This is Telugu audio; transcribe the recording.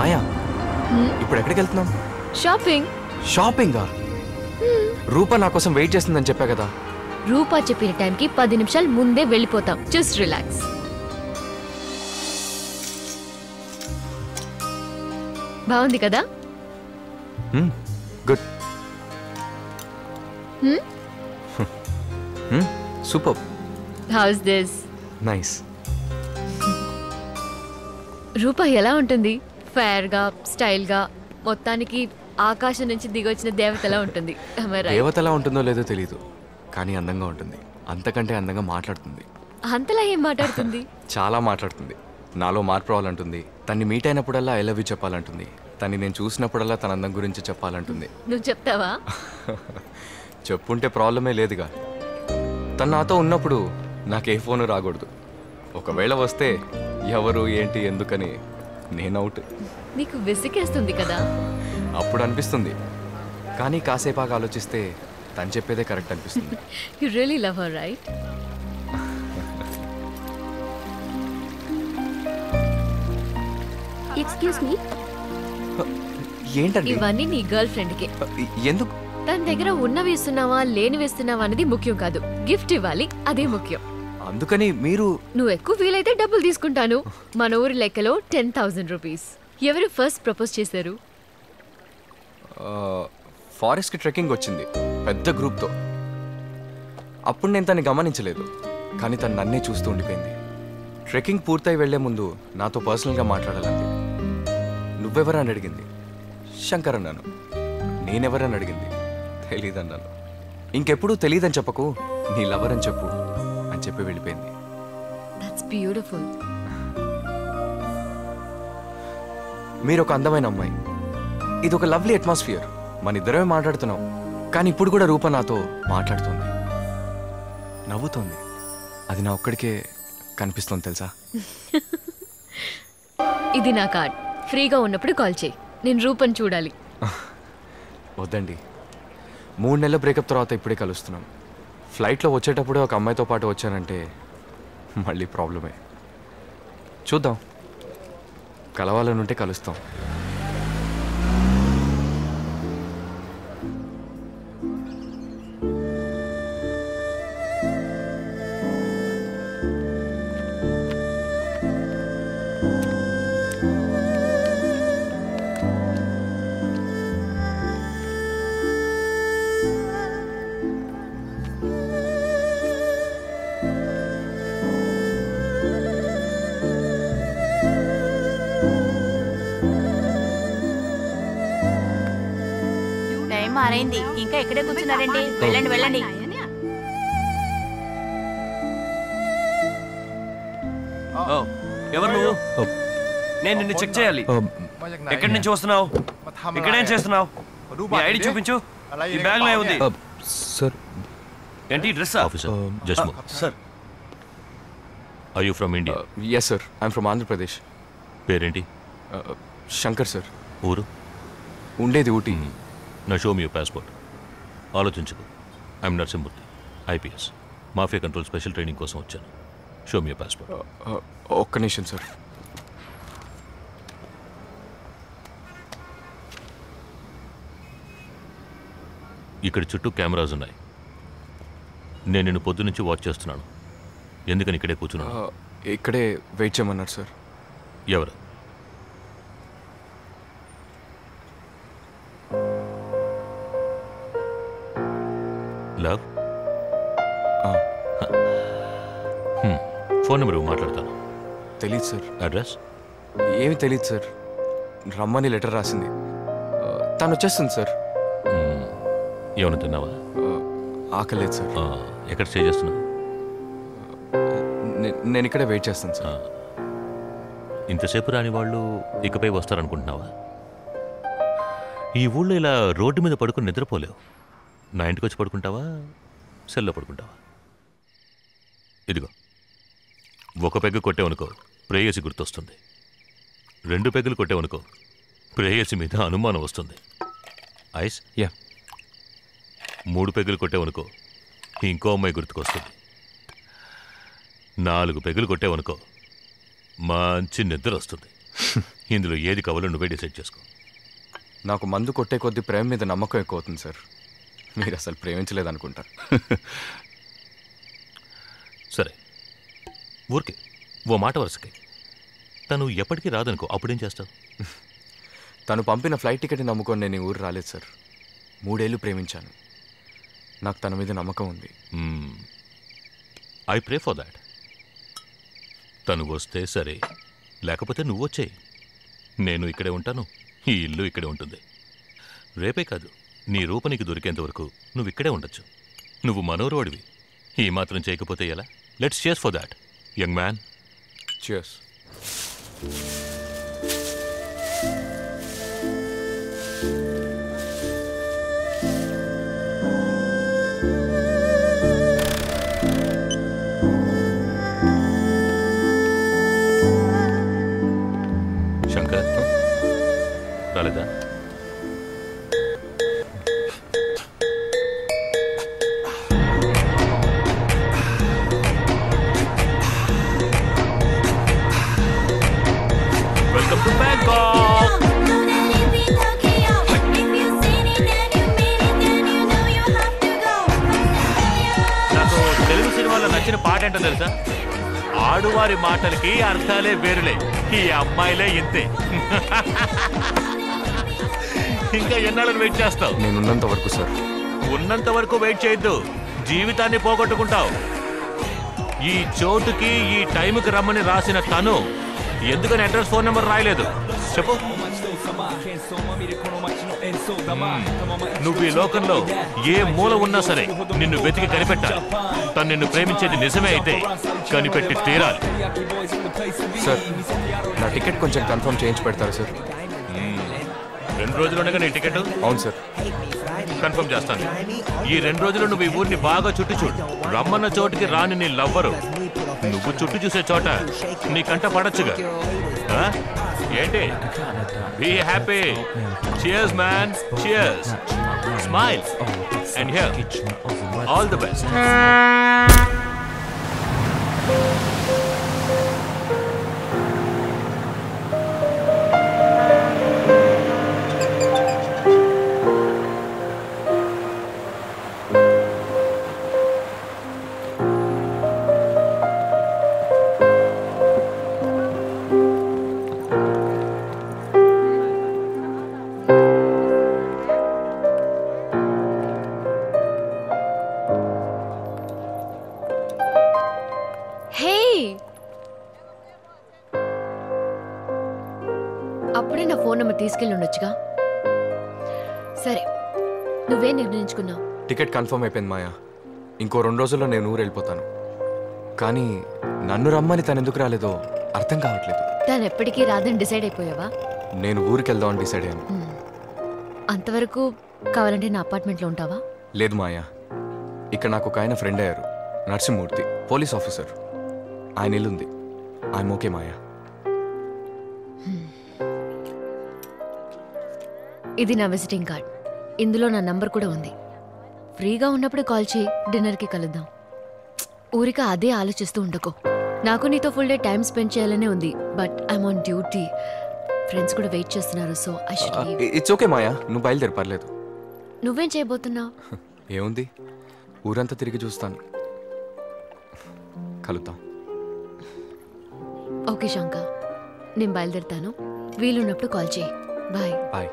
మాయా ఇప్పుడు ఎక్కడికి వెళ్తున్నాం? షాపింగ్. షాపింగా? రూపా నా కోసం వెయిట్ చేస్తుందని చెప్పా కదా. రూపా చెప్పిన టైంకి 10 నిమిషాలు ముందే వెళ్ళిపోతాం. Just relax. బాగుంది కదా? Good. Super. How's this? Nice. Roopa ఎలా ఉంటుంది? ఫేర్ గా, స్టైల్ గా, మొత్తానికి ఆకాశం నుంచి దిగొచ్చిన దేవతలా ఉంటుంది. దేవతలా ఉంటుందో లేదో తెలీదు, కానీ అందంగా ఉంటుంది. అంతకంటే అందంగా మాట్లాడుతుంది. అంతలా ఏం మాట్లాడుతుంది? చాలా మాట్లాడుతుంది. నాలో మార్పు రావాలంటుంది. తన్ని మీట్ అయినప్పుడల్లా ఐ లవ్ యూ చెప్పాలంటుంది. తన్ని నేను చూసినప్పుడల్లా తన అందం గురించి చెప్పాలంటుంది. నువ్వు చెప్తావా? చెప్పుంటే ప్రాబ్లమే లేదుగా. తను నాతో ఉన్నప్పుడు నాకే ఫోను రాకూడదు. ఒకవేళ వస్తే ఎవరు ఏంటి ఎందుకని నేను అవుట్. నీకు విసిగేస్తుంది కదా? అప్పుడు అనిపిస్తుంది, కానీ కాసేపాగా ఆలోచిస్తే తను చెప్పేదే కరెక్ట్ అనిపిస్తుంది. You really love her, right? Excuse me. ఏంటండి ఇవన్నీ నీ గర్ల్ ఫ్రెండ్కే. ఎందుకు? తన దగ్గర ఉన్నవి ఇస్తున్నావా లేనివి ఇస్తున్నావా అనేది ముఖ్యం కాదు. గిఫ్ట్ ఇవ్వాలి, అదే ముఖ్యం. అందుకని మీరు? నువ్వు ఎక్కువ వీలైతే డబ్బులు తీసుకుంటాను. మన ఊరి లెక్కలో 10,000 రూపీస్. ఎవరు ఫస్ట్ ప్రపోజ్ చేశారు? ఫారెస్ట్కి ట్రెక్కింగ్ వచ్చింది పెద్ద గ్రూప్తో. అప్పుడు నేను తను గమనించలేదు, కానీ తను నన్నే చూస్తూ ఉండిపోయింది. ట్రెక్కింగ్ పూర్తయి వెళ్లే ముందు నాతో పర్సనల్గా మాట్లాడాలంది. నువ్వెవరని అడిగింది. శంకర్ అన్నాను. నేనెవరని అడిగింది. తెలీదన్నాను. ఇంకెప్పుడు తెలీదని చెప్పకు, నీ లవర్ అని చెప్పు అని చెప్పి వెళ్ళిపోయింది. That's beautiful. మీరు ఒక అందమైన అమ్మాయి. ఇది ఒక లవ్లీ అట్మాస్ఫియర్. మన ఇద్దరమే మాట్లాడుతున్నాం, కానీ ఇప్పుడు కూడా రూప నాతో మాట్లాడుతుంది, నవ్వుతోంది. అది నా ఒక్కడికే కనిపిస్తుంది తెలుసా? ఇది నా కార్డ్. ఫ్రీగా ఉన్నప్పుడు కాల్ చేయి. నేను రూపని చూడాలి. వద్దండి, 3 నెలల బ్రేకప్ తర్వాత ఇప్పుడే కలుస్తున్నాం. ఫ్లైట్లో వచ్చేటప్పుడే ఒక అమ్మాయితో పాటు వచ్చానంటే మళ్ళీ ప్రాబ్లమే. చూద్దాం, కలవాలనుంటే కలుస్తాం. మారైంది, ఇంకా ఎక్కడే కూర్చున్నారండి? వెళ్ళండి వెళ్ళండి. ఎవరు నువ్వు? నేను నిన్ను చెక్ చేయాలి. ఎక్కడి నుంచి వస్తున్నావు? ఇక్కడేం చేస్తున్నావు? నీ ఐడి చూపించు. ఈ బ్యాగ్ లో ఉంది. సార్ ఏంటి dress? Officer just move. Sir, are you from India? Yes sir, I'm from Andhra Pradesh. పేరేంటి? శంకర్ సార్. ఊరు? ఉండేది ఊటీ. నా షో మీ పాస్పోర్ట్. ఆలోచించకు. I'm Narasimhamurthy, IPS. Mafia control special training కోసం వచ్చాను. Show me passport. ఒక్క నిమిషం సార్. ఇక్కడ చుట్టూ కెమెరాస్ ఉన్నాయి. నేను నిన్ను పొద్దు నుంచి వాచ్ చేస్తున్నాను. ఎందుకని ఇక్కడే కూర్చున్నాను? ఇక్కడే వెయిట్ చేయమన్నారు సార్. ఎవరు? లవ్? ఫోన్ నెంబర్ మాట్లాడతాను. తెలీదు సార్. అడ్రస్? ఏమి తెలీదు సార్. రమ్మని లెటర్ రాసింది. తను వచ్చేస్తుంది సార్. ఏమైనా తిన్నావా? ఆకలేదు సార్. ఎక్కడ స్టే చేస్తున్నావు? నేను ఇక్కడే వెయిట్ చేస్తాను సార్. ఇంతసేపు రాని వాళ్ళు ఇకపై వస్తారనుకుంటున్నావా? ఈ ఊళ్ళో ఇలా రోడ్డు మీద పడుకుని నిద్రపోలేవు. నా ఇంటికి వచ్చి పడుకుంటావా, సెల్లో పడుకుంటావా? ఇదిగో, ఒక పెగ్గు కొట్టేవనుకో ప్రేయసి గుర్తొస్తుంది. 2 పెగ్గులు కొట్టేవనుకో ప్రేయసి మీద అనుమానం వస్తుంది. ఐస్? యా. 3 పెగ్గులు కొట్టేవనుకో ఇంకో అమ్మాయి గుర్తుకొస్తుంది. 4 పెగ్గులు కొట్టేవనుకో మంచి నిద్ర వస్తుంది. ఇందులో ఏది కావాలో నువ్వే డిసైడ్ చేసుకో. నాకు మందు కొట్టే కొద్దీ ప్రేమ మీద నమ్మకం ఎక్కువ అవుతుంది సార్. మీరు అసలు ప్రేమించలేదనుకుంటా. సరే, ఊరికే ఓ మాట వరుసకి. తను ఎప్పటికీ రాదనుకో, అప్పుడేం చేస్తావు? తను పంపిన ఫ్లైట్ టికెట్ నమ్ముకొని నేను ఈ ఊరు రాలేదు సార్. 3 ఏళ్ళు ప్రేమించాను. నాకు తన మీద నమ్మకం ఉంది. I pray for that. తను వస్తే సరే, లేకపోతే నువ్వు వచ్చేయి. నేను ఇక్కడే ఉంటాను, ఈ ఇల్లు ఇక్కడే ఉంటుంది. రేపే కాదు, నీ రూప నీకు దొరికేంత వరకు నువ్వు ఇక్కడే ఉండొచ్చు. నువ్వు మనోరోడివి. ఈ మాత్రం చేయకపోతే ఎలా? లెట్స్ చేస్ for that, young man. Cheers. Shankar రాలేదా? Welcome to Bangkok. నాకు తెలుగు సినిమాలో నచ్చిన పాట ఏంటో తెలుసా? ఆడువారి మాటలకి అర్థాలే వేరులే, ఈ అమ్మాయిలే ఇంతే. ఇంకా ఎన్నాళ్ళని వెయిట్ చేస్తావు? నేనున్నంత వరకు సార్. ఉన్నంత వరకు వెయిట్ చేయొద్దు, జీవితాన్ని పోగొట్టుకుంటావు. ఈ చోటుకి ఈ టైంకి రమ్మని రాసిన తను ఎందుకని అడ్రస్ ఫోన్ నెంబర్ రాయలేదు చెప్పు? నువ్వు ఈ లోకంలో ఏ మూల ఉన్నా సరే నిన్ను వెతికి కనిపెట్టాలి. తను నిన్ను ప్రేమించేది నిజమే అయితే కనిపెట్టి తీరాలి. సార్, నా టికెట్ కొంచెం కన్ఫర్మ్ చేయించి పెడతారా సార్? 2 రోజులు ఉండగా నీ టికెట్? అవును సార్. కన్ఫర్మ్ చేస్తాను. ఈ 2 రోజులు నువ్వు ఈ ఊరిని బాగా చుట్టూ చూడు. రమ్మన్న చోటుకి రాని నీ లవ్వరు నువ్వు చుట్టూ చూసే చోట నీ కంట పడచ్చుగా. ఏంటి? Be happy. Cheers man, cheers. Smile and hear all the best. అప్పుడే నా ఫోన్ నెంబర్ తీసుకెళ్ళి ఉండొచ్చుగా. సరే, నువ్వేం నిర్ణయించుకున్నావు? టికెట్ కన్ఫర్మ్ అయిపోయింది మాయా. ఇంకో 2 రోజుల్లో నేను ఊరు వెళ్ళిపోతాను. కానీ నన్ను రమ్మని తను ఎందుకు రాలేదో అర్థం కావట్లేదు. తను ఎప్పటికీ రాదని డిసైడ్ అయిపోయావా? నేను ఊరికి వెళ్దామని డిసైడ్ అయ్యాను. అంతవరకు కావాలంటే నా అపార్ట్మెంట్లో ఉంటావా? లేదు మాయా, ఇక్కడ నాకు ఒక ఆయన ఫ్రెండ్ అయ్యారు, నరసింహమూర్తి, పోలీస్ ఆఫీసర్. ఆయన ఇల్లుంది. ఐఎమ్ ఓకే మాయా. ఇది నా విజిటింగ్ కార్డ్. ఇందులో నా నంబర్ కూడా ఉంది. ఫ్రీగా ఉన్నప్పుడు కాల్ చేయి, డిన్నర్కి కలుద్దాం. ఊరిక అదే ఆలోచిస్తూ ఉండకో. నాకు నీతో ఫుల్ డే టైం స్పెండ్ చేయాలనే ఉంది, but I'm on duty. Friends కూడా వెయిట్ చేస్తున్నారు, so I should leave. It's okay Maya, నువ్వు బయలుదేరి, పర్లేదు. నువ్వేం చేయబోతున్నావు? ఏముంది, ఊరంతా తిరిగి చూస్తాను. కలుద్దాం. ఓకే శంకర్, నేను బయలుదేరుతాను. వీలున్నప్పుడు కాల్ చేయి. బాయ్. బాయ్.